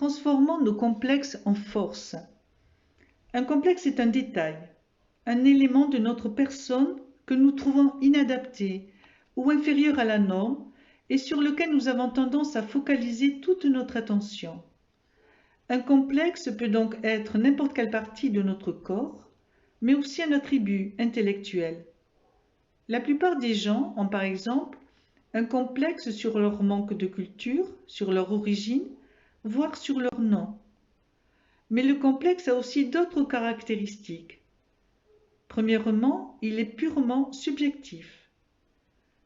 Transformons nos complexes en force. Un complexe est un détail, un élément de notre personne que nous trouvons inadapté ou inférieur à la norme et sur lequel nous avons tendance à focaliser toute notre attention. Un complexe peut donc être n'importe quelle partie de notre corps, mais aussi un attribut intellectuel. La plupart des gens ont par exemple un complexe sur leur manque de culture, sur leur origine, voire sur leur nom. Mais le complexe a aussi d'autres caractéristiques. Premièrement, il est purement subjectif.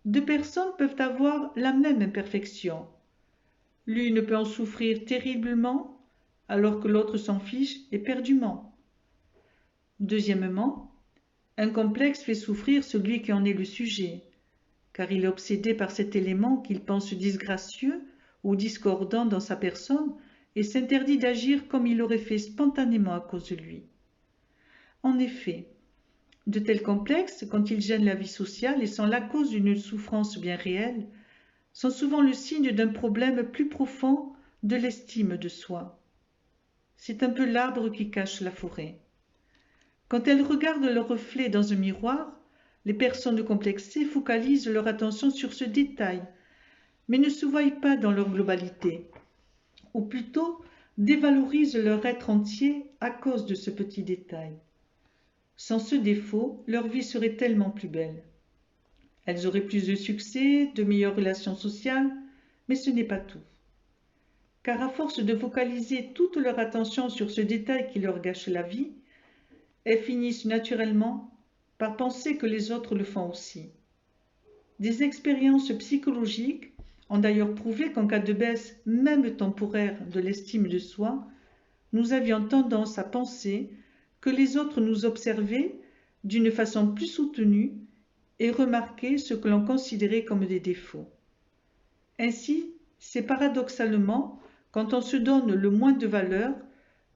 Deux personnes peuvent avoir la même imperfection. L'une peut en souffrir terriblement, alors que l'autre s'en fiche éperdument. Deuxièmement, un complexe fait souffrir celui qui en est le sujet, car il est obsédé par cet élément qu'il pense disgracieux ou discordant dans sa personne et s'interdit d'agir comme il l'aurait fait spontanément à cause de lui. En effet, de tels complexes, quand ils gênent la vie sociale et sont la cause d'une souffrance bien réelle, sont souvent le signe d'un problème plus profond de l'estime de soi. C'est un peu l'arbre qui cache la forêt. Quand elles regardent leur reflet dans un miroir, les personnes complexées focalisent leur attention sur ce détail, mais ne se voient pas dans leur globalité, ou plutôt dévalorisent leur être entier à cause de ce petit détail. Sans ce défaut, leur vie serait tellement plus belle. Elles auraient plus de succès, de meilleures relations sociales, mais ce n'est pas tout. Car à force de focaliser toute leur attention sur ce détail qui leur gâche la vie, elles finissent naturellement par penser que les autres le font aussi. Des expériences psychologiques ont d'ailleurs prouvé qu'en cas de baisse, même temporaire, de l'estime de soi, nous avions tendance à penser que les autres nous observaient d'une façon plus soutenue et remarquaient ce que l'on considérait comme des défauts. Ainsi, c'est paradoxalement quand on se donne le moins de valeur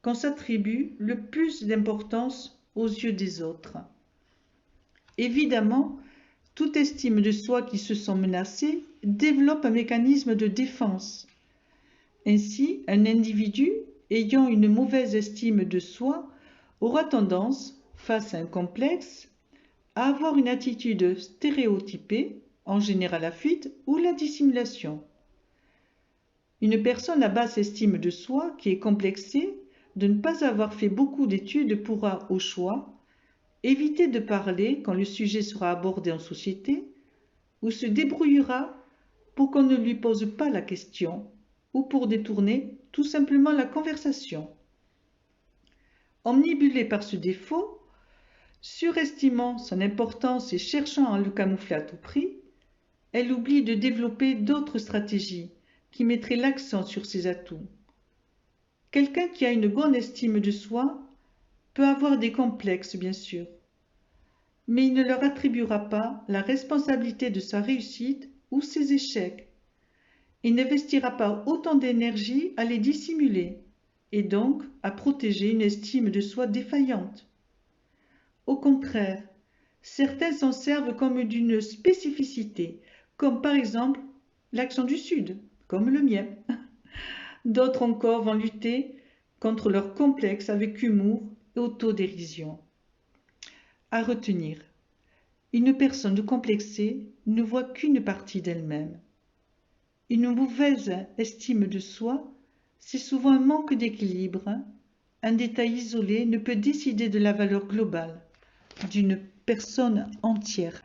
qu'on s'attribue le plus d'importance aux yeux des autres. Évidemment, toute estime de soi qui se sent menacée développe un mécanisme de défense. Ainsi, un individu ayant une mauvaise estime de soi aura tendance, face à un complexe, à avoir une attitude stéréotypée, en général la fuite ou la dissimulation. Une personne à basse estime de soi qui est complexée de ne pas avoir fait beaucoup d'études pourra, au choix, éviter de parler quand le sujet sera abordé en société, ou se débrouillera pour qu'on ne lui pose pas la question, ou pour détourner tout simplement la conversation. Omnibulée par ce défaut, surestimant son importance et cherchant à le camoufler à tout prix, elle oublie de développer d'autres stratégies qui mettraient l'accent sur ses atouts. Quelqu'un qui a une bonne estime de soi peut avoir des complexes, bien sûr, mais il ne leur attribuera pas la responsabilité de sa réussite ou ses échecs. Il n'investira pas autant d'énergie à les dissimuler et donc à protéger une estime de soi défaillante. Au contraire, certains s'en servent comme d'une spécificité, comme par exemple l'accent du Sud, comme le mien. D'autres encore vont lutter contre leur complexe avec humour et autodérision. À retenir, une personne complexée ne voit qu'une partie d'elle-même. Une mauvaise estime de soi, c'est souvent un manque d'équilibre. Un détail isolé ne peut décider de la valeur globale d'une personne entière.